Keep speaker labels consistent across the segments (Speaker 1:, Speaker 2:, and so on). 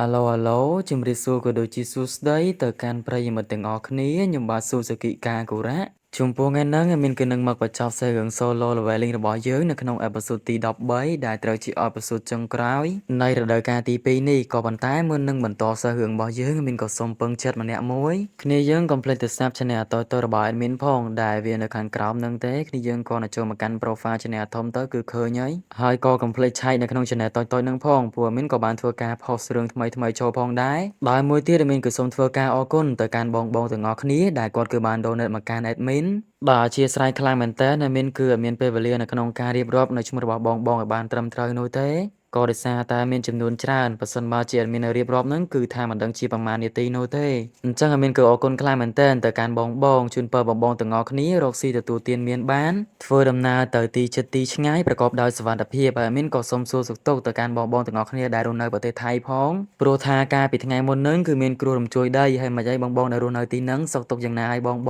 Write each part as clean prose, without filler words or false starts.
Speaker 1: Alo,ជំរាបសួរក៏ដូចជាសួស្តីទៅកាន់ប្រិយមិត្តទាំងអស់គ្នាខ្ញុំបាទស៊ូស៊ូគីកាកូរ៉ាចំពោះថ្ងៃហ្នឹងមានគនឹងមកបញ្ចប់សេរឿង Solo Leveling របស់យើងនៅក្នុងអេពីសូតទី13ដែលត្រូវជាអេពីសូតចុងក្រោយនៃរដូវកាលទី2នេះក៏ប៉ុន្តែមុននឹងបន្តសេរឿងរបស់យើងមានក៏សូមពឹងចិត្តម្នាក់មួយគ្នាយើងកុំភ្លេចទៅស្ដាប់ Channel តូចៗរបស់ Admin ផងដែលវានៅខាងក្រោមហ្នឹងទេគ្នាយើងក៏នឹងចូលមកកាន់ Profile Channel ធំទៅគឺឃើញហើយក៏កុំភ្លេចឆែកនៅក្នុង Channel តូចៗហ្នឹងផងព្រោះ Admin ក៏បានធ្វើការ post រឿងថ្មីៗចូលផងដែរដោយមួយទៀត Admin ក៏សូមធ្វើការអរគុណទៅកាន់បងៗទាំងអស់គ្នាដែលគាត់គឺបាន donate មកកាន់ Admin បាទអធ្យាស្រ័យខ្លាំងមែនតើAdmin គឺអត់មានពេលវេលានៅក្នុងការរៀបរាប់នៅឈ្មោះរបស់បងៗឲ្យបានត្រឹមត្រូវនោះទេក៏ដោយសារតែមានចំនួនច្រើនបើសិនបើជា Admin រៀបរាប់ហ្នឹងគឺថាមិនដឹងជាប្រមាណនាទីនោះទេអញ្ចឹង Admin គឺអរគុណខ្លាំងមែនតើទៅកាន់បងៗជូនពរបងៗទាំងអស់គ្នារកស៊ីទទួលទានមានបានធ្វើដំណើរទៅទីជិតទីឆ្ងាយប្រកបដោយសុវត្ថិភាពហើយ Admin ក៏សូមសួរសុខទុក្ខទៅកាន់បងៗទាំងអស់គ្នាដែលរស់នៅប្រទេសថៃផងព្រោះថាកាលពីថ្ងៃមុនហ្នឹងគឺមានគ្រោះរំជួយដីហើយមិនអីបងៗដែលរស់នៅទីហ្នឹងសុខទុក្ខយ៉ាងណាហើយបងៗ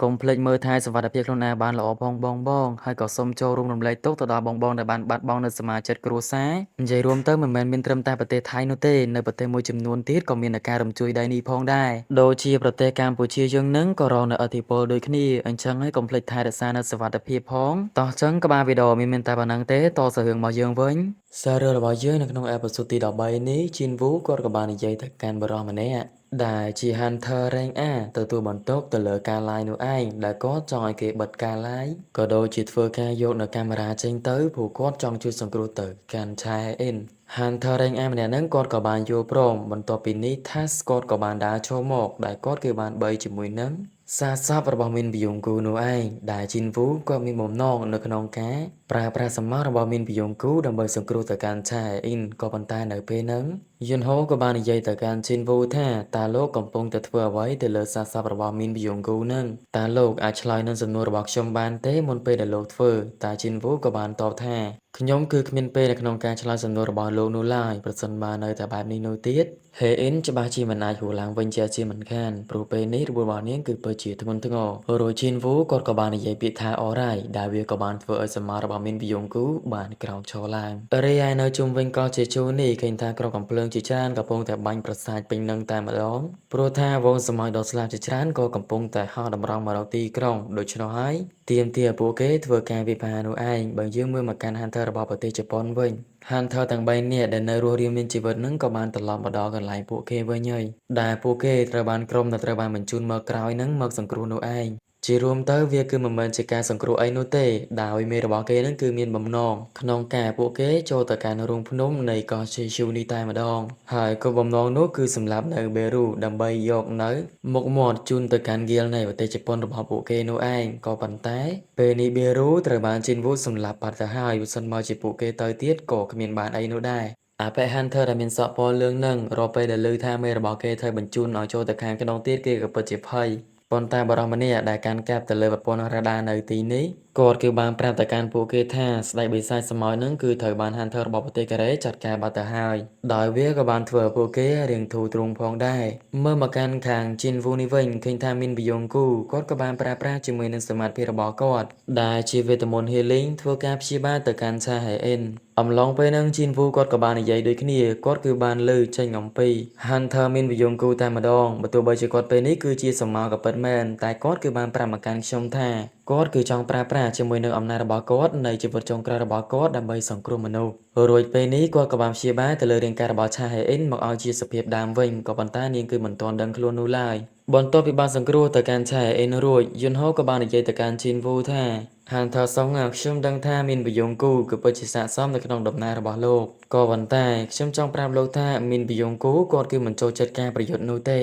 Speaker 1: កុំភ្លេចមើលថែសុវត្ថិភាពខ្លួនឯងបានល្អផងបងៗហើយក៏សូមចូលរួមរំលែកទុក្ខទៅដល់បងៗដែលបានបាត់បង់នៅសមាជិកគ្រួសារនិយាយរួមទៅមិនមែនមានត្រឹមតែប្រទេសថៃនោះទេនៅប្រទេសមួយចំនួនទៀតក៏មានការរំជួយដីនេះផងដែរដូចជាប្រទេសកម្ពុជាយើងហ្នឹងក៏រងនៅឥទ្ធិពលដូចគ្នាអញ្ចឹងហើយកុំភ្លេចថែរក្សានៅសុវត្ថិភាពផងតោះចឹងក្បាលវីដេអូមានតែប៉ុណ្្នឹងទេតទៅរឿងរបស់យើងវិញសាររឿងរបស់យើងនៅក្នុងអេពីសូតទី13នេះជីនវូគាត់ក៏បាននិយាយទៅកាន់បរិសម្នាក់ដែលជា Hunter Rank A ទទួលបន្ទុកទៅលើការ live នោះឯងដែលគាត់ចង់ឲ្យគេបិទការ live ក៏ដូចជាធ្វើការយកនៅកាមេរ៉ាចេញទៅព្រោះគាត់ចង់ជួយសង្គ្រោះទៅកាន់ Chae In Hunter Rank A ម្នាក់ហ្នឹងគាត់ក៏បានយល់ព្រមបន្ទាប់ពីនេះ Task គាត់ក៏បានដើរចូលមកដែលគាត់គឺបានបីជាមួយនឹងសាសពរបស់មីនប៊ីយ៉ុងគូនោះឯងដែលជីនវូគាត់មានបំណងនៅក្នុងការប្រើប្រាស់សម្បត្តិរបស់មីនប៊ីយ៉ុងគូដើម្បីសង្គ្រោះទៅកាន់ Chae In ក៏ប៉ុន្តែនៅពេលហ្នឹងយិនហូក៏បាននិយាយទៅកាន់ជីនវូថាតើលោកកំពុងតែធ្វើអ្វីទៅលើសាសពរបស់មីនប៊ីយ៉ុងគូហ្នឹងតើលោកអាចឆ្លើយនឹងសំណួររបស់ខ្ញុំបានទេមុនពេលដែលលោកធ្វើតែជីនវូក៏បានតបថាខ្ញុំគឺគ្មានពេលនៅក្នុងការឆ្លើយសំណួររបស់លោកនោះឡើយប្រសិនបើនៅតែបែបនេះនោះទៀតហេអ៊ីនច្បាស់ជាមិនអាចហួរឡើងវិញជាមិនខានព្រោះពេលនេះរបួសរបស់នាងគឺពិតជាធ្ងន់ធ្ងររួចជីនវូគាត់ក៏បាននិយាយពាក្យថាអរ៉ៃដែលវាក៏បានធ្វើឲ្យសមារបស់មីនប៊ីយ៉ុងគូបានក្រោកឈរឡើងរីឯនៅជុំវិញកោះជាជូននេះឃើញថាក្រុមកំភ្លើងជាច្រើនកំពុងតែបាញ់ប្រសាទពេញនឹងតែម្ដងព្រោះថាវងសម័យដ៏ស្លាប់ជាច្រើនក៏កំពុងតែហោះតម្រង់មកដល់ទីក្រុងដូច្នោះហើយទាមទារពួកគេធ្វើការវិភាគនោះឯងបើយើងមើលមកកាន់ Hunter របស់ប្រទេសជប៉ុនវិញ Hunter ទាំង3នាក់ដែលនៅរស់រានមានជីវិតនឹងក៏បានត្រឡប់មកដល់កន្លែងពួកគេវិញហើយដែលពួកគេត្រូវបានក្រុមដែលត្រូវបានបញ្ជូនមកក្រោយនឹងមកសង្គ្រោះនោះឯងជារួមទៅវាគឺមិនមែនជាការសង្គ្រោះអីនោះទេដោយមេរបស់គេនឹងគឺមានបំណងក្នុងការពួកគេចូលទៅកាន់រូងភ្នំនៃកោះជេឈូនេះតែម្ដងហើយគោលបំណងនោះគឺសម្រាប់នៅបេរូដើម្បីយកនៅមុខមាត់ជូនទៅកាន់ហ្គៀលនៃប្រទេសជប៉ុនរបស់ពួកគេនោះឯងក៏ប៉ុន្តែពេលនេះបេរូត្រូវបានជីនវូសម្លាប់បាត់ទៅហើយបើសិនមកជាពួកគេទៅទៀតក៏គ្មានបានអីនោះដែរអាប៉ែ Hunter ដែលមានសក់ពណ៌លឿងនឹងរាល់ពេលដែលឮថាមេរបស់គេត្រូវបញ្ជូនឲ្យចូលទៅខាងក្នុងទៀតគេក៏ពិតជាភ័យប៉ុន្តែបរិសម្នាក់ដែលកាន់កាប់ទៅលើប្រព័ន្ធរ៉ាដានៅទីនេះគាត់គឺបានប្រាប់ទៅកាន់ពួកគេថាស្ដេចបិសាចស្មោចនឹងគឺត្រូវបាន Hunter របស់ប្រទេសកូរ៉េចាត់ការបាត់ទៅហើយដោយវាក៏បានធ្វើឲ្យពួកគេរៀងធូរទ្រូងផងដែរមើលមកកាន់ខាងជីនវូនេះវិញឃើញថាមីនប៊ីយ៉ុងគូគាត់ក៏បានប្រើប្រាស់ជាមួយនឹងសមាធិរបស់គាត់ដែលជាវេទមន្ត Healing ធ្វើការព្យាបាលទៅកាន់ឆាហេអ៊ិនអំឡុងពេលហ្នឹងជីនវូគាត់ក៏បាននិយាយដូចគ្នាគាត់គឺបានលើចេញអំពី Hunter មីនប៊ីយ៉ុងគូតែម្ដងបើទោះបីជាគាត់ពេលនេះគឺជាសមោក៏ពិតមែនតែគាត់គឺបានប្រាប់មកកាន់ខ្ញុំថាគាត់គឺចង់ប្រើប្រាស់ជាមួយនឹងអំណាចរបស់គាត់នៃជីវិតចុងក្រោយរបស់គាត់ដើម្បីសង្គ្រោះមនុស្សរួចពេលនេះគាត់ក៏បានព្យាបាលទៅលើរាងកាយរបស់ឆាហេអ៊ិនមកឲ្យជាសភាពដើមវិញក៏ប៉ុន្តែនាងគឺមិនទាន់ដឹងខ្លួននោះឡើយបន្ទាប់ពីបានសង្គ្រោះទៅកាន់ឆាហេអ៊ិនរួចយុនហូក៏បាននិយាយទៅកាន់ជីនវូថា Hunter សងខ្ញុំដឹងថាមានប៊ីយ៉ុងគូគឺពិតជាស័ក្តិសមនៅក្នុងដំណើររបស់លោកក៏ប៉ុន្តែខ្ញុំចង់ប្រាប់លោកថាមានប៊ីយ៉ុងគូគាត់គឺមិនចូលចិត្តការប្រយុទ្ធនោះទេ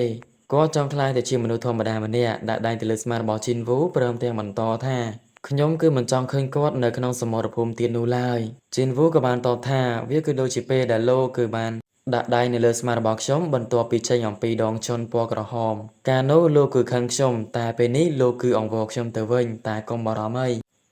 Speaker 1: គាត់ចង់ក្លាយទៅជាមនុស្សធម្មតាម្នាក់ដាក់ដៃទៅលើស្មារបស់ជីនវូព្រមទាំងបន្តថាខ្ញុំគឺមិនចង់ឃើញគាត់នៅក្នុងសមរភូមិទៀតនោះឡើយជីនវូក៏បានតបថាវាគឺដូចជាពេលដែលលោកគឺបានដាក់ដៃនៅលើស្មារបស់ខ្ញុំបន្ទាប់ពីចេញអំពីដងជន់ពណ៌ក្រហមកាលនោះលោកគឺខឹងខ្ញុំតែពេលនេះលោកគឺអង្វរខ្ញុំទៅវិញតែកុំបារម្ភអី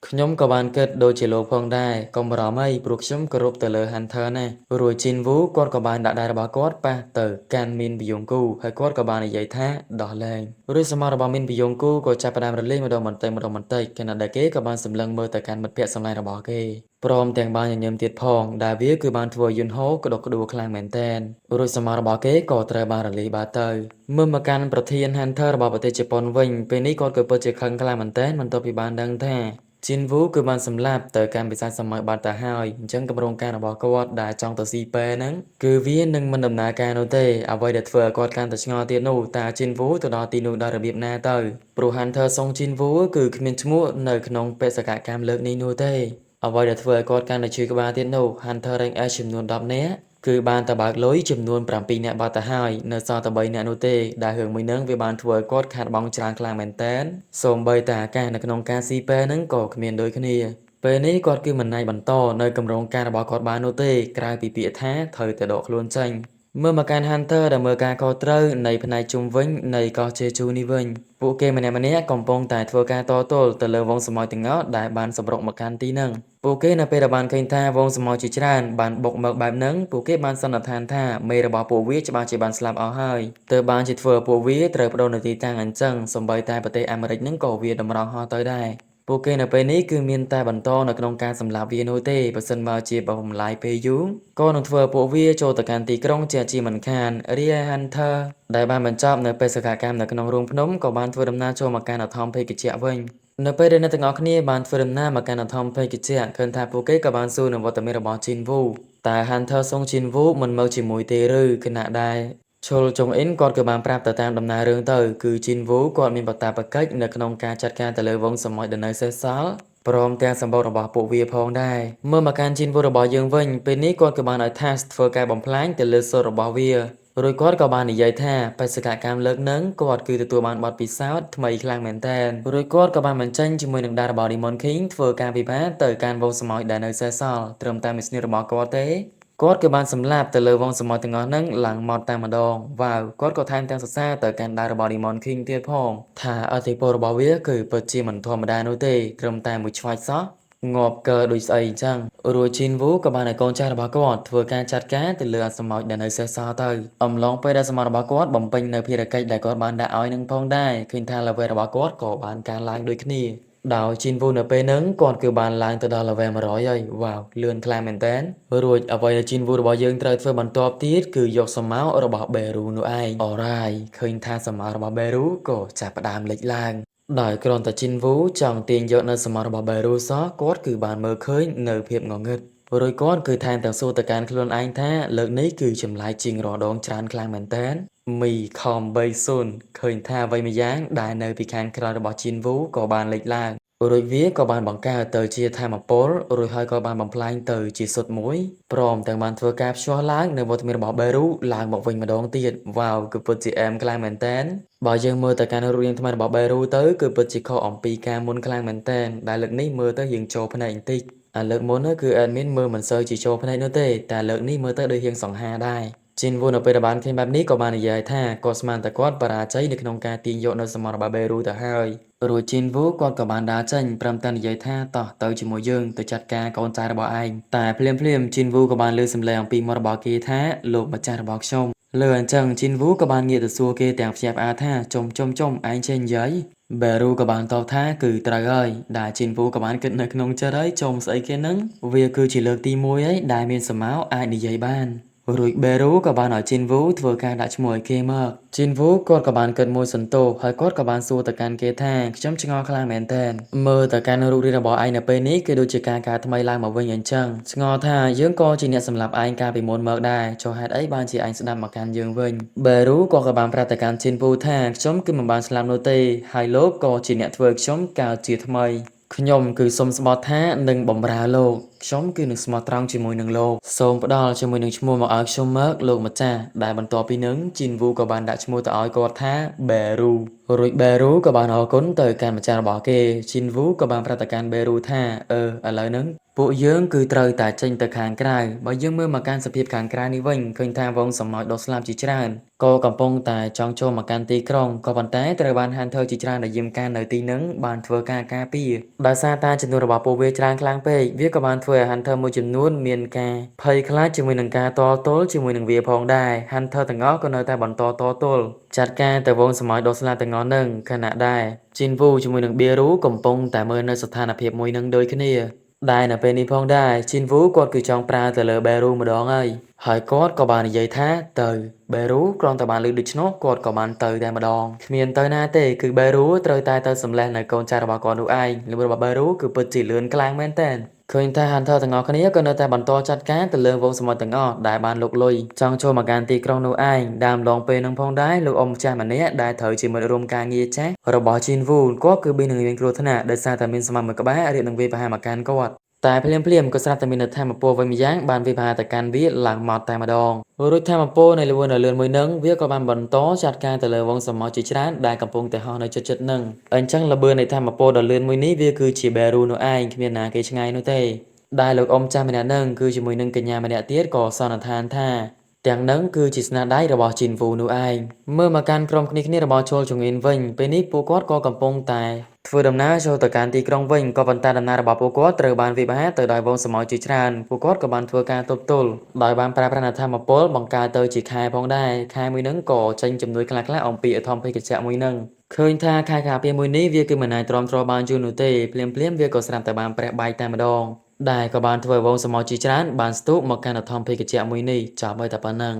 Speaker 1: ខ្ញុំក៏បានគិតដូចជាលោកផងដែរកុំបារម្ភអីព្រោះខ្ញុំគោរពទៅលើ Hunter ណារួច Jin Woo គាត់ក៏បានដាក់ដៃរបស់គាត់ប៉ះទៅកាន់ Min Byung-gu ហើយគាត់ក៏បាននិយាយថាដោះលែងរួចសមត្ថរបស់ Min Byung-gu ក៏ចាប់ផ្ដើមរលាយម្ដងបន្តិចខណៈដែលគេក៏បានសម្លឹងមើលទៅកាន់មិត្តភក្តិសម្លាញ់របស់គេព្រមទាំងបានញញឹមទៀតផងដែលវាគឺបានធ្វើឲ្យយុនហូក្តុកក្តួលខ្លាំងមែនទែនរួចសមត្ថរបស់គេក៏ត្រូវបានរលាយបាត់ទៅមើលមកកាន់ប្រធាន Hunter របស់ប្រទេសជប៉ុនវិញពេលនេះគាត់ក៏ពិតជាខឹងខ្លាំងមែនទែនបន្ទាប់ពីបានដឹងថាJin Woo គឺបានសម្លាប់ទៅកាន់បិសាចសម័យបាត់ទៅហើយអញ្ចឹងគម្រោងការរបស់គាត់ដែលចង់ទៅស៊ីប៉ែហ្នឹងគឺវានឹងមិនដំណើរការនោះទេអ្វីដែលធ្វើឲ្យគាត់កាន់តែឆ្ងល់ទៀតនោះតើ Jin Woo ទៅដល់ទីនោះដោយរបៀបណាទៅព្រោះ Hunter សុង Jin Woo គឺគ្មានឈ្មោះនៅក្នុងបេសកកម្មលើកនេះនោះទេអ្វីដែលធ្វើឲ្យគាត់កាន់តែឈឺក្បាលទៀតនោះ Hunter Rank S ចំនួន10នាក់គឺបានតបើកលុយចំនួន7នាក់បាត់ទៅហើយនៅសល់តែ3នាក់នោះទេដែលរឿងមួយនឹងវាបានធ្វើឲ្យគាត់ខាតបង់ច្រើនខ្លាំងមែនទែនសូម្បីតែអាកាសនៅក្នុងការស៊ីប៉ែហ្នឹងក៏គ្មានដូចគ្នាពេលនេះគាត់គឺមិនណៃបន្តនៅគម្រោងការរបស់គាត់បាននោះទេក្រៅពីពាក្យថាត្រូវតែដកខ្លួនចេញមើលមកកាន់ Hunter ដែលមើលការខុសត្រូវនៃផ្នែកជុំវិញនៃកោះជេជូនេះវិញពួកគេម្នាក់ៗកំពុងតែធ្វើការតទល់ទៅលើវងសម្អោយទាំងអស់ដែលបានសម្រុកមកកាន់ទីហ្នឹងពួកគេនៅពេលដែលបានឃើញថាវងសម្អោយជាច្រើនបានបុកមកបែបហ្នឹងពួកគេបានសន្និដ្ឋានថាមេរបស់ពួកវាច្បាស់ជាបានស្លាប់អស់ហើយទើបបានជាធ្វើឲ្យពួកវាត្រូវបដូរនៅទីតាំងអញ្ចឹងសូម្បីតែប្រទេសអាមេរិកហ្នឹងក៏វាតម្រង់ហោះទៅដែរពួកគេនៅពេលនេះគឺមានតែបន្តនៅក្នុងការសម្លាប់វានោះទេបើសិនបើជាបំលាយពេលយូរក៏នឹងធ្វើឲ្យពួកវាចូលទៅកាន់ទីក្រុងជាមិនខានរីឯ Hunter ដែលបានបញ្ចប់នៅបេសកកម្មនៅក្នុងរូងភ្នំក៏បានធ្វើដំណើរចូលមកកាន់អធម្មភេកជ្ជៈវិញនៅពេលដែលអ្នកទាំងអស់គ្នាបានធ្វើដំណើរមកកាន់អធម្មភេកជ្ជៈឃើញថាពួកគេក៏បានសួរនៅវត្តមានរបស់ Jin Woo តែ Hunter សុង Jin Woo មិនមកជាមួយទេឬខណៈដែលឈុលចុងអ៊ិនគាត់ក៏បានប្រាប់ទៅតាមដំណើររឿងទៅគឺ Jin Woo គាត់មានបតាបកិច្ចនៅក្នុងការចាត់ការទៅលើវងសម្អោយដែលនៅសេសសល់ព្រមទាំងសម្បត្តិរបស់ពួកវាផងដែរមើលមកកាន់ Jin Woo របស់យើងវិញពេលនេះគាត់ក៏បានឲ្យ Task ធ្វើការបំផ្លាញទៅលើសូត្ររបស់វារួចគាត់ក៏បាននិយាយថាបេសកកម្មលើកហ្នឹងគាត់គឺទទួលបានបទពិសោធន៍ថ្មីខ្លាំងមែនទែនរួចគាត់ក៏បានបញ្ចេញជាមួយនឹងដារបស់ Demon King ធ្វើការវិវត្តទៅកាន់វងសម្អោយដែលនៅសេសសល់ត្រឹមតែមីស្នីរបស់គាត់ទេគាត់ក៏បានសម្លាប់ទៅលើវងសម្អោយទាំងអស់ហ្នឹងឡើងមកតែម្ដងវ៉ាវគាត់ក៏ថែមទាំងសរសើរទៅកាន់ដារបស់ Demon King ទៀតផងថាអធិពលរបស់វាគឺពិតជាមិនធម្មតានោះទេត្រឹមតែមួយឆ្វាច់សោះងាប់កើដូចស្អីអញ្ចឹងរួច Jin Woo ក៏បានឲ្យកូនចៅរបស់គាត់ធ្វើការចាត់ការទៅលើអាសម្អោចដែលនៅសេសសល់ទៅអំឡុងពេលដែលសម្អោចរបស់គាត់បំពេញនៅភារកិច្ចដែលគាត់បានដាក់ឲ្យនឹងផងដែរឃើញថា level របស់គាត់ក៏បានកើនឡើងដូចគ្នាដោយ Jin Woo នៅពេលហ្នឹងគាត់គឺបានឡើងទៅដល់ level 100ហើយវ៉ាវលឿនខ្លាំងមែនតើរួចអ្វីដែល Jin Woo របស់យើងត្រូវធ្វើបន្ទាប់ទៀតគឺយកសម្ោរបស់ Beru នោះឯង Alright ឃើញថាសម្ោរបស់ Beru ក៏ចាប់ផ្ដើមលេចឡើងដោយគ្រាន់តែ Jin Woo ចង់ទាញយកនៅសម្បត្តិរបស់ Beru សោះគាត់គឺបានមើលឃើញនៅភាពងងឹតរួចគាត់គឺថែមទាំងសួរទៅកាន់ខ្លួនឯងថាលើកនេះគឺចម្លែកជាងរាល់ដងច្រើនខ្លាំងមែនតើមីខំ30ឃើញថាអ្វីម្យ៉ាងដែលនៅពីខាងក្រោយរបស់ Jin Woo ក៏បានលេចឡើងរួចវាក៏បានបង្កើតទៅជាថាមពលរួចហើយក៏បានបំផ្លាញទៅជាសុទ្ធមួយព្រមទាំងបានធ្វើការភ្ជាប់ឡើងនៅវត្តមានរបស់ Beru ឡើងមកវិញម្ដងទៀតវ៉ាវគឺពិតជាអែមខ្លាំងមែនតើបើយើងមើលទៅកាន់រូបរាងថ្មីរបស់ Beru ទៅគឺពិតជាខុសអំពីការមុនខ្លាំងមែនតើដែលលើកនេះមើលទៅយើងចូលភ្នែកបន្តិចលើកមុនគឺ admin មើលមិនសូវជាចូលភ្នែកនោះទេតែលើកនេះមើលទៅដូចរៀងសង្ហាដែរ Jin Woo នៅពេលដែលបានឃើញបែបនេះក៏បាននិយាយថាគាត់ស្មានតែគាត់បរាជ័យនៅក្នុងការទាញយកនៅសម្បត្តិរបស់ Beru ទៅហើយរួច Jin Woo គាត់ក៏បានដើរចេញព្រមទាំងនិយាយថាតោះទៅជាមួយយើងទៅចាត់ការកូនចៅរបស់ឯងតែភ្លាមJin Woo ក៏បានលើសំឡេងអំពីមាត់របស់គេថាលោកម្ចាស់របស់ខ្ញុំលើអញ្ចឹង Jin Woo ក៏បានងាកទៅសួរគេទាំងភ្ញាក់ផ្អើលថាចុំឯងចេះនិយាយ Beru ក៏បានតបថាគឺត្រូវហើយដែល Jin Woo ក៏បានគិតនៅក្នុងចិត្តហើយចុំស្អីគេហ្នឹងវាគឺជាលើកទី1ហើយដែលមានសម្ោអាចនិយាយបានរួច Beru ក៏បានឲ្យ Jin Woo ធ្វើការដាក់ឈ្មោះឲ្យគេមក Jin Woo គាត់ក៏បានគិតមួយសន្ទុះហើយគាត់ក៏បានសួរទៅកាន់គេថាខ្ញុំឆ្ងល់ខ្លាំងមែនតើមើលទៅកាន់រូបរាងរបស់ឯងនៅពេលនេះគឺដូចជាការកើតថ្មីឡើងមកវិញអញ្ចឹងឆ្ងល់ថាយើងក៏ជាអ្នកសម្លាប់ឯងកាលពីមុនមកដែរចុះហេតុអីបានជាឯងស្ដាប់មកកាន់យើងវិញ Beru ក៏បានប្រាប់ទៅកាន់ Jin Woo ថាខ្ញុំគឺមិនបានស្លាប់នោះទេហើយលោកក៏ជាអ្នកធ្វើខ្ញុំកើតជាថ្មីខ្ញុំគឺសុំស្បត់ថានឹងបំរើលោក ខ្ញុំគឺនឹងស្មោះត្រង់ជាមួយនឹងលោកសូមផ្ដល់ជាមួយនឹងឈ្មោះមកឲ្យខ្ញុំមកលោកម្ចាស់ដែលបន្ទាប់ពីនឹងជីនវូក៏បានដាក់ឈ្មោះទៅឲ្យគាត់ថា Beru រួច Beru ក៏បានអរគុណទៅកាន់ម្ចាស់របស់គេជីនវូក៏បានប្រាប់ទៅកាន់ Beru ថាឥឡូវហ្នឹងពួកយើងគឺត្រូវតែចេញទៅខាងក្រៅបើយើងមើលមកកាន់សភាពខាងក្រៅនេះវិញឃើញថាវងសម្ោចដុសស្លាប់ជាច្រើនក៏កំពុងតែចង់ចូលមកកាន់ទីក្រុងក៏ប៉ុន្តែត្រូវបាន Hunter ជាច្រើនដែលយាមកាននៅទីហ្នឹងបានធ្វើការការពារដោយសារតែចំនួនរបស់ពួកវាច្រើនខ្លាំងពេកវាក៏បានធ្វើឲ្យ Hunter មួយចំនួនមានការភ័យខ្លាចជាមួយនឹងការតទល់ជាមួយនឹងវាផងដែរ Hunter ទាំងអស់ក៏នៅតែបន្តតទល់ចាត់ការទៅវងសម្ោចដុសស្លាប់ទាំងអស់ហ្នឹងខណៈដែរជីនវូជាមួយនឹង Beru កំពុងតែមើលនៅស្ថានភាពមួយនឹងដូចគ្នាដែលនៅពេលនេះផងដែរជីនវូគាត់គឺចង់ប្រើទៅលើ Beru ម្ដងហើយគាត់ក៏បាននិយាយថាទៅ Beru គ្រាន់តែបានលើកដូច្នោះគាត់ក៏បានទៅតែម្ដងគ្មានទៅណាទេគឺ Beru ត្រូវតែទៅសម្លេះនៅកូនចៅរបស់គាត់នោះឯងល្បឿនរបស់ Beru គឺពិតជាលឿនខ្លាំងមែនទែនឃើញថា Hunter ទាំងអស់គ្នាក៏នៅតែបន្តចាត់ការទៅលើវងសម្បត្តិទាំងអស់ដែលបានលុកលុយចង់ចូលមកកាន់ទីក្រុងនោះឯងដើមឡងពេលនឹងផងដែរលោកអ៊ំម្ចាស់ម្នាក់ដែលត្រូវជាមិត្តរួមការងារចាស់របស់ជីនវូគាត់គឺមាននឹងមានគ្រោះថ្នាក់ដោយសារតែមានស្មាមួយក្បាលរៀបនឹងវាប្រហារមកកាន់គាត់តែភ្លាមក៏ស្រាប់តែមានធម្មពលវិញម្យ៉ាងបានវាប្រហារទៅកាន់វាឡើងមកតែម្ដងរួចធម្មពលនៃលឿនមួយនឹងវាក៏បានបន្តចាត់ការទៅលើវងសម្បត្តិជាច្រើនដែលកំពុងតែហោះនៅជិតៗនឹងអញ្ចឹងលឿននៃធម្មពលដ៏លឿនមួយនេះវាគឺជា Beru នោះឯងគ្មានណាគេឆ្ងាយនោះទេដែលលោកអ៊ំចាស់ម្នាក់នឹងគឺជាមួយនឹងកញ្ញាម្នាក់ទៀតក៏សន្និដ្ឋានថាទាំងនឹងគឺជាស្នាដៃរបស់ជីនវូនោះឯងមើលមកកាន់ក្រុមគ្នារបស់ជលចងអ៊ីនវិញពេលនេះពួកគាត់ក៏កំពុងតែធ្វើដំណើរចូលទៅកាន់ទីក្រុងវិញក៏ប៉ុន្តែដំណើររបស់ពួកគាត់ត្រូវបានវាយប្រហារទៅដោយវងសម្ោចជាច្រើនពួកគាត់ក៏បានធ្វើការទប់ទល់ដោយបានប្រើប្រាស់ធម្មពលបង្កើតទៅជាខែផងដែរខែមួយនឹងក៏ចេញជំនួយខ្លះៗអំពីអធមភេកជ្ជៈមួយនឹងឃើញថាខែការពារមួយនេះវាគឺមិនអាចទ្រាំទ្របានយូរនោះទេភ្លាមវាក៏ស្រាប់តែបានប្រះបែកតែម្ដងដែលក៏បានធ្វើវងសម្ោចជាច្រើនបានស្ទុះមកកាន់អធមភេកជ្ជៈមួយនេះចាប់ឲ្យតែប៉ុណ្ណឹង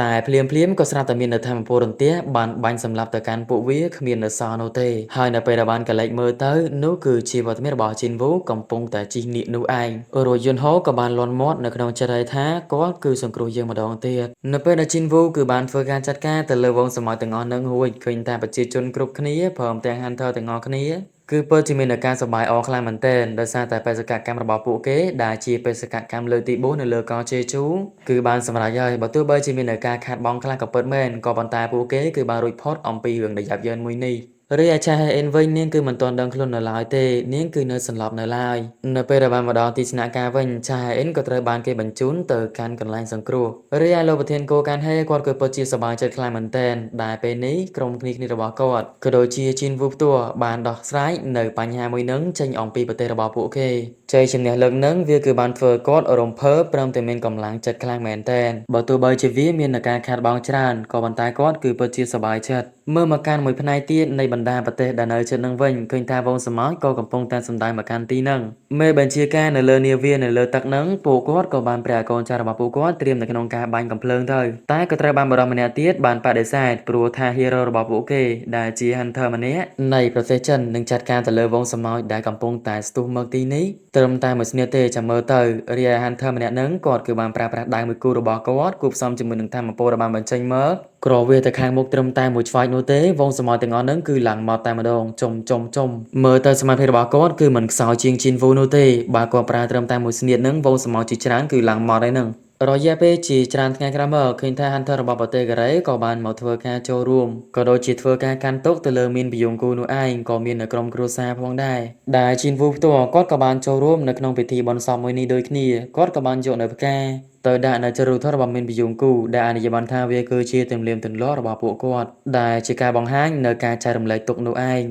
Speaker 1: តែភ្លាមក៏ស្រាប់តែមាននៅធម្មពលរន្ទះបានបាញ់សម្លាប់ទៅកាន់ពួកវាគ្មាននៅសល់នោះទេហើយនៅពេលដែលបានកលេចមើលទៅនោះគឺជាវត្តមានរបស់ជីនវូកំពុងតែជិះនាគនោះឯងរួចយុនហូក៏បានលន់មាត់នៅក្នុងចិត្តឲ្យថាគាត់គឺសង្គ្រោះយើងម្ដងទៀតនៅពេលដែលជីនវូគឺបានធ្វើការចាត់ការទៅលើវងសម្ោចទាំងអស់នឹងរួចឃើញថាប្រជាជនគ្រប់គ្នាព្រមទាំង Hunter ទាំងអស់គ្នាគឺពិតជាមានការសប្បាយអរខ្លាំងមែនទែនដោយសារតែបេសកកម្មរបស់ពួកគេដែលជាបេសកកម្មលើកទី4នៅលើកោជេជូគឺបានសម្រេចហើយបើទោះបីជាមានការខាតបង់ខ្លះក៏ពិតមែនក៏ប៉ុន្តែពួកគេគឺបានរួចផុតអំពីរឿងដែលយ៉ាប់យ៉ឺនមួយនេះរីឯឆាហេអ៊ិនវិញនាងគឺមិនទាន់ដឹងខ្លួននៅឡើយទេនាងគឺនៅសន្លប់នៅឡើយនៅពេលដែលបានមកដល់ទីស្នាក់ការវិញឆាហេអ៊ិនក៏ត្រូវបានគេបញ្ជូនទៅកាន់កន្លែងសង្គ្រោះរីឯលោកប្រធានកូកាន់ហេគាត់គឺពិតជាសប្បាយចិត្តខ្លាំងមែនទែនដែលពេលនេះក្រុមគ្នារបស់គាត់ក៏ដូចជាជីនវូផ្ទាល់បានដោះស្រាយនៅបញ្ហាមួយនឹងចេញអំពីប្រទេសរបស់ពួកគេជ័យជំនះលើកនឹងវាគឺបានធ្វើគាត់រំភើបព្រមទាំងមានកម្លាំងចិត្តខ្លាំងមែនទែនបើទោះបីជាវាមានការខាតបង់ច្រើនក៏ប៉ុន្តែគាត់គឺពិតជាសប្បាយចិត្តមើលមកកាន់មួយផ្នែកទៀតនៃបណ្ដាប្រទេសដែលនៅជិតនឹងវិញឃើញថាវងសម្ោចក៏កំពុងតែសម្ដែងមកកាន់ទីនឹងមេបញ្ជាការនៅលើនាវានៅលើទឹកនឹងពួកគាត់ក៏បានព្រះកូនចៅរបស់ពួកគាត់ត្រៀមនៅក្នុងការបាញ់កំភ្លើងទៅតែក៏ត្រូវបានបរិមម្នាក់ទៀតបានបដិសេធព្រោះថា hero របស់ពួកគេដែលជា Hunter ម្នាក់នៃប្រទេសចិននឹងចាត់ការទៅលើវងសម្ោចដែលកំពុងតែស្ទុះមកទីនេះត្រឹមតែមួយស្នៀតទេចាំមើលទៅរីឯ Hunter ម្នាក់នឹងគាត់គឺបានប្រើប្រាស់ដៃមួយគូរបស់គាត់គូផ្សំជាមួយនឹងធម្មពលដែលបានបញ្ចេញមកក្រវាទៅខាងមុខត្រឹមតែមួយឆ្វាច់នោះទេវងសម្ោចទាំងអស់ហ្នឹងគឺឡើងមកតែម្ដងចុំមើលទៅសមត្ថភាពរបស់គាត់គឺមិនខ្សោយជាងជីនវូនោះទេបើគាត់ប្រើត្រឹមតែមួយស្នៀតហ្នឹងវងសម្ោចជាច្រើនគឺឡើងមកហើយហ្នឹងរយៈពេលជាច្រើនថ្ងៃក្រោយមកឃើញថា Hunter របស់ប្រទេសកូរ៉េក៏បានមកធ្វើការចូលរួមក៏ដូចជាធ្វើការកាន់ទុកទៅលើមានបយងគូនោះឯងក៏មាននៅក្រុមគ្រួសារផងដែរដែលជីនវូផ្ទាល់គាត់ក៏បានចូលរួមនៅក្នុងពិធីបុណ្យសពមួយនេះដូចគ្នាគាត់ក៏បានយកនៅផ្កាទៅដាក់នៅចរុធរបស់មានបយងគូដែលអនុញ្ញាតថាវាគឺជាទំនៀមទម្លាប់របស់ពួកគាត់ដែលជាការបង្ហាញនៅការចែករំលែកទុកនោះឯង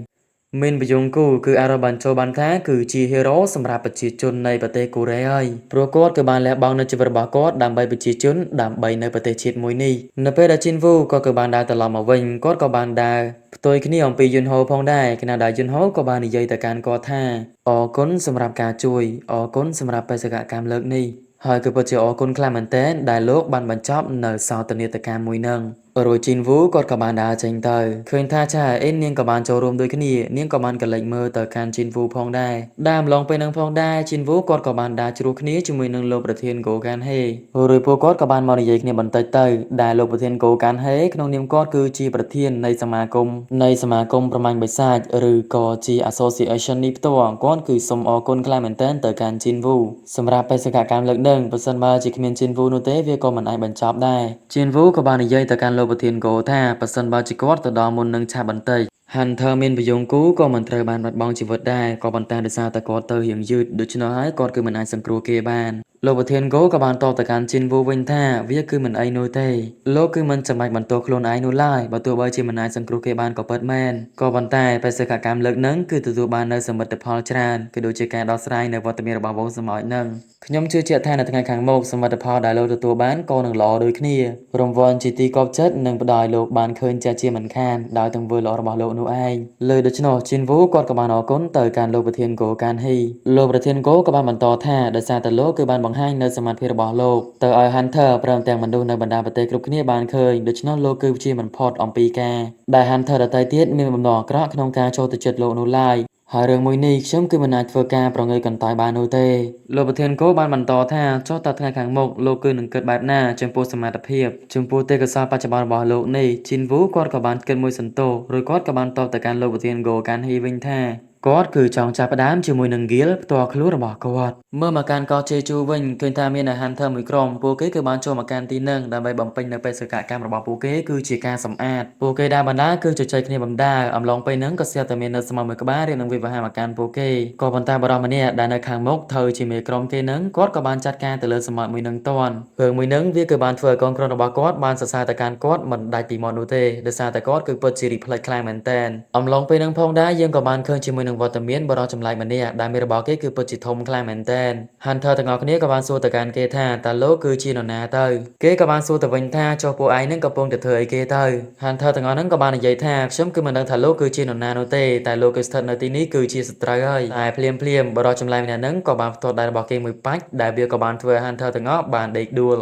Speaker 1: មានបយងគូគឺអារ៉ាបានចូលបានថាគឺជា hero សម្រាប់ប្រជាជននៃប្រទេសកូរ៉េហើយព្រោះគាត់ក៏បានលះបង់នូវជីវិតរបស់គាត់ដើម្បីប្រជាជនដើម្បីនៅប្រទេសជាតិមួយនេះនៅពេលដែលជីនវូក៏បានដើរត្រឡប់មកវិញគាត់ក៏បានដើរផ្ទុយគ្នាអំពីយុនហូផងដែរខណៈដែលយុនហូក៏បាននិយាយទៅកាន់គាត់ថាអរគុណសម្រាប់ការជួយអរគុណសម្រាប់បេសកកម្មលើកនេះហើយក៏ពិតជាអរគុណខ្លាំងមែនទែនដែលលោកបានបញ្ចប់នៅសោកនាដកម្មមួយនឹង rồi Chin Vũគាត់ក៏បានដើរចេញទៅឃើញថាឆាអេននាងក៏បានចូលរួមដូចគ្នានាងក៏បានក៏លេចមើលទៅកាន់ Chin Vũ ផងដែរដើរម្លងពេលនឹងផងដែរ Chin Vũ គាត់ក៏បានដើរជ្រោះគ្នាជាមួយនឹងលោកប្រធាន Go Kan He រួចពួកគាត់ក៏បានមកនិយាយគ្នាបន្តិចទៅដែលលោកប្រធាន Go Kan He ក្នុងនាមគាត់គឺជាប្រធាននៃសមាគមប្រមាញ់បិសាចឬក៏ជា Association នេះផ្ទាល់គាត់គឺសូមអរគុណខ្លាំងមែនទែនទៅកាន់ Chin Vũ សម្រាប់បេសកកម្មលើកនឹងបើសិនបើជាគ្មាន Chin Vũ នោះទេវាក៏មិនអាចបញ្ចប់ដែរ Chin Vũ ក៏បាននិយាយទៅកាន់លោកប្រធាន Go ថាបើសិនបើជាគាត់ទៅដល់មុននឹងឆាប់បន្តិច Hunter មានប្រយោគគូក៏មិនត្រូវបានបាត់បង់ជីវិតដែរក៏ប៉ុន្តែដោយសារតែគាត់ទៅរៀងយឺតដូច្នោះហើយគាត់គឺមិនអាចសង្គ្រោះគេបានលោកប្រធាន Go ក៏បានតបទៅកាន់ Chin Vũ វិញថាវាគឺមិនអីនោះទេលោកគឺមិនចាំបាច់បន្ទោសខ្លួនឯងនោះឡើយបើទោះបីជាមិនអាចសង្គ្រោះគេបានក៏ពិតមែនក៏ប៉ុន្តែបេសកកម្មលើកហ្នឹងគឺទទួលបាននូវសមិទ្ធផលច្រើនគឺដូចជាការដោះស្រាយនៅវត្តមានរបស់វងសម្អោចហ្នឹងខ្ញុំជឿជាក់ថានៅថ្ងៃខាងមុខសមិទ្ធផលដែលលោកទទួលបានក៏នឹងល្អដូចគ្នារង្វាន់ជាទីគាប់ចិត្តនឹងផ្ដល់លោកបានឃើញចាស់ជាមិនខានដោយទង្វើល្អរបស់លោកនោះឯងលើដូច្នោះ Chin Vũ គាត់ក៏បានអរគុណទៅកាន់លោកប្រធាន Go Kan He លោកប្រធាន Go ក៏បានបន្តថាដោយសារតែលោកគឺបានបង្ហាញនៅសមត្ថភាពរបស់លោកទៅឲ្យ Hunter ព្រមទាំងមនុស្សនៅបណ្ដាប្រទេសគ្រប់គ្នាបានឃើញដូច្នោះលោកគឺជាមិនផុតអំពីការដែល Hunter ដទៃទៀតមានបំណងអាក្រក់ក្នុងការចូលទៅចិត្តលោកនោះឡើយហើយរឿងមួយនេះខ្ញុំគឺមិនអាចធ្វើការប្រងើយកន្តើយបាននោះទេលោកប្រធានគោបានបន្តថាចុះតថ្ងៃខាងមុខលោកគឺនឹងគិតបែបណាចំពោះសមត្ថភាពចំពោះទេពកោសល្យបច្ចុប្បន្នរបស់លោកនេះ Chin Vũ គាត់ក៏បានគិតមួយសន្ទុះរួចគាត់ក៏បានតបទៅកាន់លោកប្រធាន Go Kan He វិញថាគាត់គឺចង់ចាប់ផ្ដើមជាមួយនឹង Gil ផ្ទាល់ខ្លួនរបស់គាត់មើលមកកាន់កោះជេជូវិញឃើញថាមាន Hunter មួយក្រុមពួកគេគឺបានចូលមកកាន់ទីនឹងដើម្បីបំពេញនៅបេសកកម្មរបស់ពួកគេគឺជាការសម្អាតពួកគេដែលបណ្ដាគឺជជែកគ្នាបំដាអំឡុងពេលហ្នឹងក៏ស្រាប់តែមាននៅស្មៅមួយក្បាលរៀបនឹងវិវាហាមកកាន់ពួកគេក៏ប៉ុន្តែបរិសម្នាក់ដែលនៅខាងមុខធ្វើជាមេក្រុមគេហ្នឹងគាត់ក៏បានចាត់ការទៅលើសម្បត្តិមួយនឹងតាន់រឿងមួយហ្នឹងវាគឺបានធ្វើឲ្យកូនក្រុមរបស់គាត់បានសរសើរទៅកាន់គាត់មិនដាច់ពីមាត់នោះទេដោយសារតែគាត់គឺពិតជារីផ្លេចខ្លាំងមែនតើអំឡុងពេលហ្នឹងផងដែរយើងក៏បានឃើញជាមួយនឹងវត្តមានបរិសម្នាក់ម្នាក់ដែលមានរបស់គេគឺពិតជាធំខ្លាំងមែនតើ Hunter ទាំងអស់គ្នាក៏បានសួរទៅកាន់គេថាតើលោកគឺជានរណាទៅគេក៏បានសួរទៅវិញថាចុះពួកឯងនឹងកំពុងតែធ្វើអីគេទៅ Hunter ទាំងអស់ហ្នឹងក៏បាននិយាយថាខ្ញុំគឺមិនដឹងថាលោកគឺជានរណានោះទេតែលោកគឺស្ថិតនៅទីនេះគឺជាសត្រូវហើយតែភ្លាមបរិសម្នាក់ម្នាក់ហ្នឹងក៏បានផ្ទាត់ដៃរបស់គេមួយប៉ាច់ដែលវាក៏បានធ្វើឲ្យ Hunter ទាំងអស់បានដេកដួល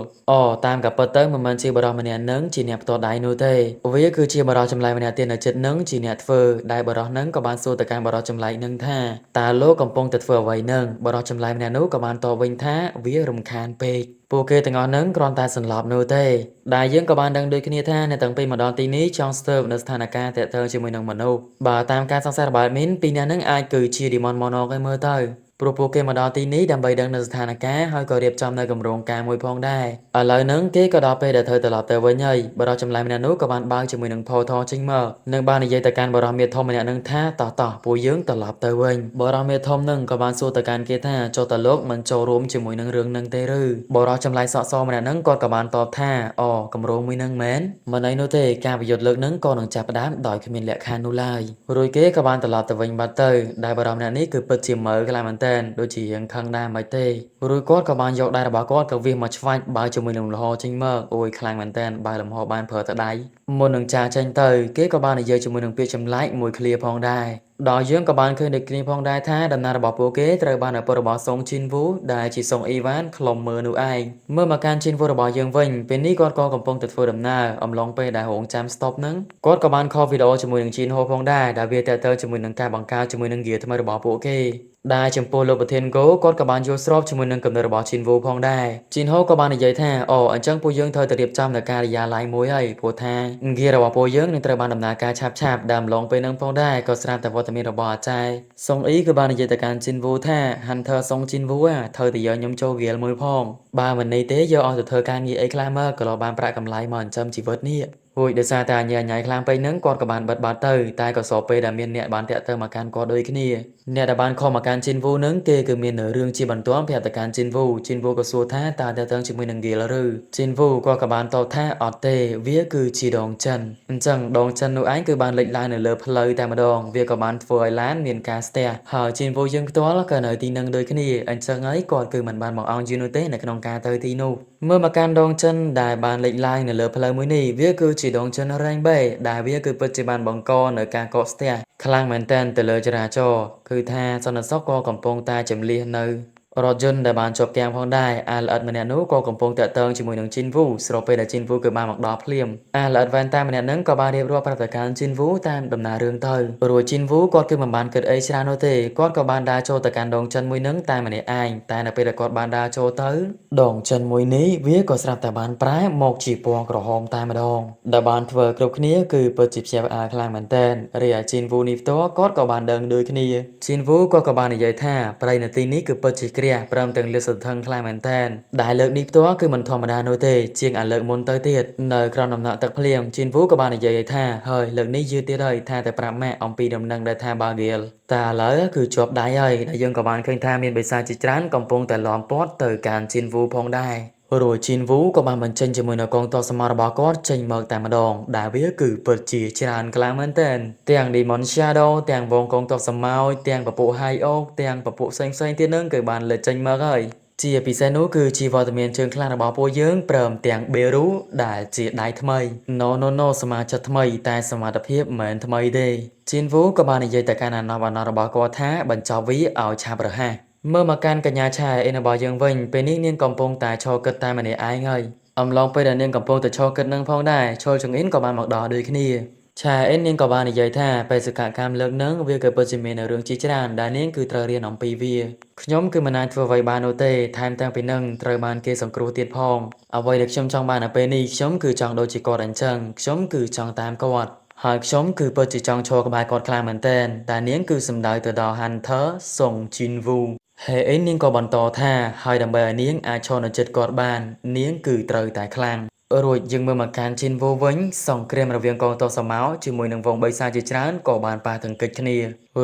Speaker 1: តាមការពិតទៅមិនមែនជាបរិសម្នាក់ហ្នឹងជាអ្នកផ្ទាត់ដៃនោះទេវាគឺជាបរិសម្នាក់ម្នាក់ទៀតនៅចិត្តហ្នឹងជាអ្នកធ្វើដែលបរិសហ្នឹងក៏បានសួរទៅកាន់បរិសម្នាក់ហ្នឹងថាតើលោកកំពុងតែធ្វើអ្វីហ្នឹងបរិសម្នាក់ម្នាក់នោះក៏បានតបវិញថាវារំខានពេកពួកគេទាំងអស់ហ្នឹងគ្រាន់តែសន្លប់នោះទេដែលយើងក៏បានដឹងដូចគ្នាថាអ្នកទាំងពីរមកដល់ទីនេះចង់ស្ទើរនៅស្ថានភាពតាក់ទងជាមួយនឹងមនុស្សបើតាមការសង្ស័យរបស់ admin ពីរនាក់ហ្នឹងអាចគឺជា Demon Monarch ឲ្យមើលទៅព្រោះពួកគេមកដល់ទីនេះដើម្បីដឹងនៅស្ថានភាពហើយក៏រៀបចំនៅគម្រោងការមួយផងដែរឥឡូវហ្នឹងគេក៏ដល់ពេលដែលត្រូវត្រឡប់ទៅវិញហើយបរិសចម្លែកម្នាក់នោះក៏បានបើកជាមួយនឹង Portal ចេញមកនិងបាននិយាយទៅកាន់បរិសមាធំម្នាក់ហ្នឹងថាតោះពួកយើងត្រឡប់ទៅវិញបរិសមាធំហ្នឹងក៏បានសួរទៅកាន់គេថាចុះតើលោកមិនចូលរួមជាមួយនឹងរឿងហ្នឹងទេឬបរិសចម្លែកសក់សម្នាក់ហ្នឹងគាត់ក៏បានតបថាគម្រោងមួយហ្នឹងមែនមិនអីនោះទេការប្រយុទ្ធលើកហ្នឹងក៏នឹងចាប់ផ្ដើមដោយគ្មានលក្ខខណ្ឌនោះឡើយរួចគេក៏បានត្រឡប់ទៅវិញបាត់ទៅដែលបរិសម្នាក់នេះគឺពិតជាមើលខ្លាំងមែនទែនដូចជារឿងខឹងដែរមិនទេរួចគាត់ក៏បានយកដៃរបស់គាត់ក៏វាសមកឆ្វាច់បើជាមួយនឹងលំហចេញមកអូយខ្លាំងមែនទែនបើលំហបានប្រើទៅដៃមុននឹងចាចេញទៅគេក៏បាននិយាយជាមួយនឹងពាក្យចម្លែកមួយឃ្លាផងដែរដោយយើងក៏បានឃើញដូចគ្នាផងដែរថាដំណើររបស់ពួកគេត្រូវបានឪពុករបស់សុងជីនវូដែលជាសុងអ៊ីវ៉ានខ្លុំមើលនោះឯងមើលមកកាន់ជីនវូរបស់យើងវិញពេលនេះគាត់ក៏កំពុងតែធ្វើដំណើរអំឡុងពេលដែលរងចាំ stop ហ្នឹងគាត់ក៏បានខលវីដេអូជាមួយនឹងជីនហូផងដែរដែលវាតើតើជាមួយនឹងការបង្កើតជាមួយនឹងហ្គាថ្មីរបស់ពួកគេដែលចំពោះលោកប្រធានគោគាត់ក៏បានយល់ស្របជាមួយនឹងកំណត់របស់ជីនវូផងដែរជីនហូក៏បាននិយាយថាអញ្ចឹងពួកយើងត្រូវតែរៀបចំនៅការិយាល័យមួយហើយព្រោះថាហ្គារបស់ពួកយើងនឹងត្រូវបានដំណើរការឆាប់ដើមឡងពេលនឹងផងដែរក៏ស្រាប់តែវត្តមានរបស់អាចារ្យសុងអ៊ីក៏បាននិយាយទៅកាន់ជីនវូថា Hunter សុងជីនវូត្រូវតែយកខ្ញុំចូលហ្គាមួយផងបើមិននេះទេយកអស់ទៅធ្វើការងារអីខ្លះមកក៏បានប្រាក់កម្លៃមកចិញ្ចឹមជីវិតនេះរួចដោយសារតែញ៉ៃខ្លាំងពេកហ្នឹងគាត់ក៏បានបិទបាត់ទៅតែក៏សោពេលដែលមានអ្នកបានតាក់ទងមកកាន់គាត់ដូចគ្នាអ្នកដែលបានខំមកកាន់ជីនវូហ្នឹងគេគឺមានរឿងជាបន្ទាន់ប្រាប់ទៅកាន់ជីនវូក៏សួរថាតើតាក់ទងជាមួយនឹងហ្គីលឬជីនវូគាត់ក៏បានតបថាអត់ទេវាគឺជាដងចិនអញ្ចឹងដងចិននោះឯងគឺបានលេចឡើងនៅលើផ្លូវតែម្ដងវាក៏បានធ្វើឲ្យឡានមានការស្ទះហើយជីនវូយើងផ្ទាល់ក៏នៅទីនឹងដូចគ្នាអញ្ចឹងហើយគាត់គឺមិនបានមកអោនយូរនោះទេនៅក្នុងការទៅទីនោះមើលមកកាន់ដងចិនដែលបានលេចឡើងនៅលើផ្លូវមួយនេះវាគឺជាដងចិនរ៉េងបេដែលវាគឺពិតជាបានបង្កនៅការកកស្ទះខ្លាំងមែនទែនទៅលើចរាចរណ៍គឺថាសន្តិសុខក៏កំពុងតែចម្លៀសនៅ រថយន្តដែលបានជាប់គាំងផងដែរអាល្អិតម្នាក់នោះក៏កំពុងតាក់ទងជាមួយនឹងជីនវូស្របពេលដែលជីនវូគឺបានមកដល់ភ្លាមអាល្អិតវ៉ែនតាមម្នាក់ហ្នឹងក៏បានរៀបរាប់ប្រាប់ទៅកាន់ជីនវូតាមដំណើររឿងទៅព្រោះជីនវូគាត់គឺមិនបានគិតអីច្រើននោះទេគាត់ក៏បានដើរចូលទៅកាន់ដងចិនមួយហ្នឹងតែម្នាក់ឯងតែនៅពេលដែលគាត់បានដើរចូលទៅដងចិនមួយនេះវាក៏ស្រាប់តែបានប្រែមកជាពណ៌ក្រហមតែម្ដងដែលបានធ្វើគ្រប់គ្នាគឺពិតជាភ្ញាក់ផ្អើលខ្លាំងមែនទែនរីឯជីនវូនេះផ្ទាល់គាត់ក៏បានដឹងដូចគ្នាជីនវូគាត់ក៏បាននិយាយថាប្រៃនៅទីនេះគឺពិតជាក្រាស់ព្រមទាំងលាតសន្ធឹងខ្លាំងមែនទែនដែលលើកនេះផ្ទាល់គឺមិនធម្មតានោះទេជាងអាលើកមុនទៅទៀតនៅក្រោមដំណក់ទឹកភ្លាមជីនវូក៏បាននិយាយថាហើយលើកនេះយឺតទៀតហើយថាតែប្រាប់ម៉ាក់អំពីដំណឹងដែលថាបាហ្គៀលតែឥឡូវគឺជាប់ដៃហើយដែលយើងក៏បានឃើញថាមានបិសាចជាច្រើនកំពុងតែล้อมព័ទ្ធទៅកាន់ជីនវូផងដែររួចជីនវូក៏បានបញ្ចេញជាមួយនៅកងទ័ពសមររបស់គាត់ចេញមកតែម្ដងដែលវាគឺពិតជាច្រើនខ្លាំងមែនទែនទាំង Demon Shadow ទាំងវងកងទ័ពសមោចទាំងពពួក High Oak ទាំងពពួកផ្សេងៗទៀតនឹងគឺបានលេចចេញមកហើយជាពិសេសនោះគឺជាវត្តមានជើងខ្លាំងរបស់ពួកយើងព្រមទាំង Beru ដែលជាដៃថ្មី No សមាជិកថ្មីតែសមត្ថភាពមិនមែនថ្មីទេជីនវូក៏បាននិយាយទៅកាន់អាណព្វរបស់គាត់ថាបញ្ចប់វាឲ្យឆាប់រហ័សមើលមកកាន់កញ្ញាឆាអេនរបស់យើងវិញពេលនេះនាងកំពុងតែឈរគិតតែម្នាក់ឯងហើយអំឡុងពេលដែលនាងកំពុងតែឈរគិតនឹងផងដែរឈុលចង្អៀនក៏បានមកដល់ដូចគ្នាឆាអេននាងក៏បាននិយាយថាបេសកកម្មលើកនឹងវាក៏ពិតជាមានរឿងជាច្រើនដែលនាងគឺត្រូវរៀនអំពីវាខ្ញុំគឺមិនអាចធ្វើអ្វីបាននោះទេថែមទាំងពីនឹងត្រូវបានគេសង្គ្រោះទៀតផងអ្វីដែលខ្ញុំចង់បាននៅពេលនេះខ្ញុំគឺចង់ដូចជាគាត់អញ្ចឹងខ្ញុំគឺចង់តាមគាត់ហើយខ្ញុំគឺពិតជាចង់ឈរក្បែរគាត់ខ្លាំងមែនទែនតែនាងគឺសំដៅទៅដល់ Hunter Song Jinwoo ហើយឯនាងក៏បន្តថាហើយដើម្បីឲ្យនាងអាចឈរនៅជិតគាត់បាននាងគឺត្រូវតែខ្លាំងរួចយើងមើលមកកាន់ជីនវូវិញសង្គ្រាមរវាងកងទ័ពសមោជាមួយនឹងវងបិសាចជាច្រើនក៏បានប៉ះទង្គិចគ្នា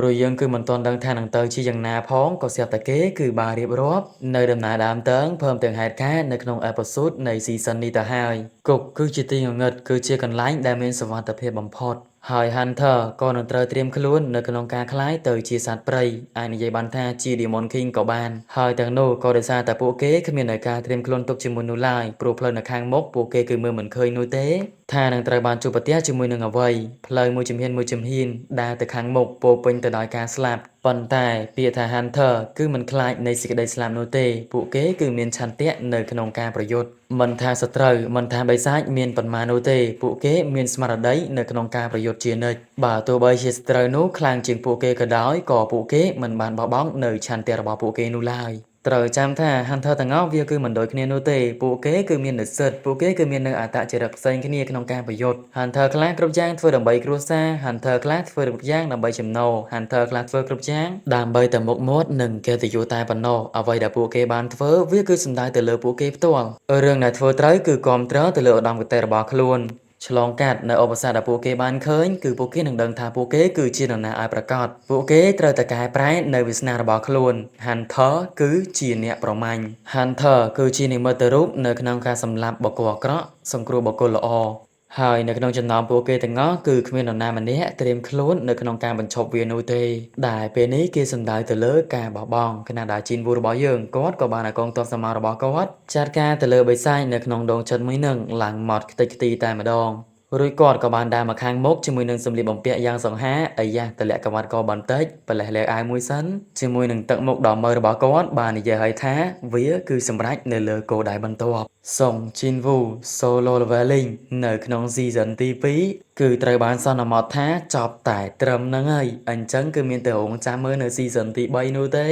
Speaker 1: រួចយើងគឺមិនទាន់ដឹងថានឹងទៅជាយ៉ាងណាផងក៏ស្រាប់តែគេគឺបានរៀបរាប់នៅដំណើរដើមតឹងភើមទាំងហេតុការណ៍នៅក្នុងអេផ isode នៃ season នេះទៅហើយគុកគឺជាទីងងឹតគឺជាកន្លែងដែលមានសុវត្ថិភាពបំផុតហើយ Hunter ក៏នឹងត្រូវត្រៀមខ្លួននៅក្នុងការក្លាយទៅជាសត្វព្រៃអាចនិយាយបានថាជា Demon King ក៏បានហើយទាំងនោះក៏ដោយសារតែពួកគេគ្មាននៅការត្រៀមខ្លួនទុកជាមួយនោះឡើយព្រោះផ្លូវនៅខាងមុខពួកគេគឺមើលមិនឃើញនោះទេថានឹងត្រូវបានជួបប្រទះជាមួយនឹងអ្វីផ្លូវមួយជំហានដើរទៅខាងមុខពោពេញទៅដោយការស្លាប់ប៉ុន្តែពាក្យថា Hunter គឺមិនខ្លាចនៃសេចក្តីស្លាប់នោះទេពួកគេគឺមានឆន្ទៈនៅក្នុងការប្រយុទ្ធមិនថាសត្រូវមិនថាបិសាចមានប៉ុន្មាននោះទេពួកគេមានស្មារតីនៅក្នុងការប្រយុទ្ធជានិច្ចបើទោះបីជាសត្រូវនោះខ្លាំងជាងពួកគេក៏ដោយក៏ពួកគេមិនបានបោះបង់នៅឆន្ទៈរបស់ពួកគេនោះឡើយត្រូវចាំថា Hunter ទាំងអស់វាគឺមិនដូចគ្នានោះទេពួកគេគឺមាននិស្សិតពួកគេគឺមាននៅអត្តចរិតផ្សេងគ្នាក្នុងការប្រយុទ្ធ Hunter ខ្លះគ្រប់យ៉ាងធ្វើដើម្បីគ្រួសារ Hunter ខ្លះធ្វើគ្រប់យ៉ាងដើម្បីចំណូល Hunter ខ្លះធ្វើគ្រប់យ៉ាងដើម្បីតែមុខមាត់និងកិត្តិយសតែប៉ុណ្ណោះអ្វីដែលពួកគេបានធ្វើវាគឺសំដៅទៅលើពួកគេផ្ទាល់រឿងដែលធ្វើត្រូវគឺគាំទ្រទៅលើឧត្តមគតិរបស់ខ្លួនឆ្លងកាត់នៅឧបសគ្គដែលពួកគេបានឃើញគឺពួកគេនឹងដឹងថាពួកគេគឺជានរណាឲ្យប្រកាសពួកគេត្រូវតែកែប្រែនៅវាសនារបស់ខ្លួន Hunter គឺជាអ្នកប្រមាញ់ Hunter គឺជានិមិត្តរូបនៅក្នុងការសម្លាប់បុគ្គលអាក្រក់សង្គ្រោះបុគ្គលល្អហើយនៅក្នុងចំណោមពួកគេទាំងអស់គឺគ្មាននរណាម្នាក់ត្រៀមខ្លួននៅក្នុងការបញ្ឈប់វានោះទេដែលពេលនេះគេសំដៅទៅលើការបោះបង់ខណៈដែលជីនវូរបស់យើងគាត់ក៏បានឲ្យកងទ័ពសមររបស់គាត់ចាត់ការទៅលើបិសាចនៅក្នុងដងចិត្តមួយនឹងឡើងម៉ត់ខ្ទេចខ្ទីតែម្ដងរួចគាត់ក៏បានដើរមកខាងមុខជាមួយនឹងសម្លៀកបំពាក់យ៉ាងសង្ហាអាយ៉ាទម្លាក់កវ៉ាត់ក៏បន្តិចប្រលេះលើអាវមួយសិនជាមួយនឹងទឹកមុខដ៏មើលរបស់គាត់បាននិយាយឲ្យថាវាគឺសម្រេចនៅលើគោលដៅបន្ទាប់សុងជីនវូ Solo Leveling នៅក្នុង Season ទី2គឺត្រូវបានសន្មតថាចប់តែត្រឹមហ្នឹងហើយអញ្ចឹងគឺមានតែរងចាំមើលនៅ Season ទី3នោះទេ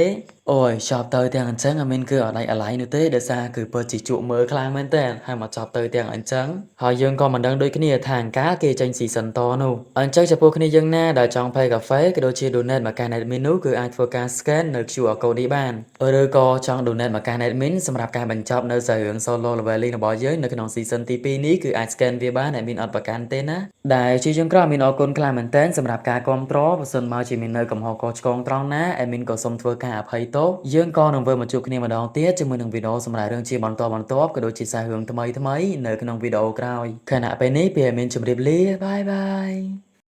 Speaker 1: អូយចប់ទៅទាំងអញ្ចឹងអត់មានគឺអត់ដាច់អាឡ័យនោះទេដោយសារគឺពិតជាជក់មើលខ្លាំងមែនតើហើយមកចប់ទៅទាំងអញ្ចឹងហើយយើងក៏មិនដឹងដូចគ្នាថាអង្ការគេចេញ Season តនោះអញ្ចឹងចំពោះគ្នាយើងណាដែលចង់ Pay Cafe ក៏ដូចជា Donate មកកាន់ Admin នោះគឺអាចធ្វើការ Scan នៅ QR Code នេះបានឬក៏ចង់ Donate មកកាន់ Admin សម្រាប់ការបញ្ចប់នៅសាររឿង Solo Leveling របស់យើងនៅក្នុង Season ទី2នេះគឺអាច Scan វាបាន Admin អត់ប្រកាន់ទេណាដែលជាយើងក្រមានអរគុណខ្លាំងមែនតើសម្រាប់ការគាំទ្របើសិនមកជាមាននៅកំហុសខុសឆ្គងត្រង់ណា Admin ក៏សូមធ្វើការអភ័យទោសយើងក៏នឹងវិលមកជួបគ្នាម្ដងទៀតជាមួយនឹងវីដេអូសម្រាប់រឿងជាបន្តក៏ដូចជាសាររឿងថ្មីនៅក្នុងវីដេអូក្រោយខណៈពេលនេះពី Admin ជម្រាបលាបាយបាយ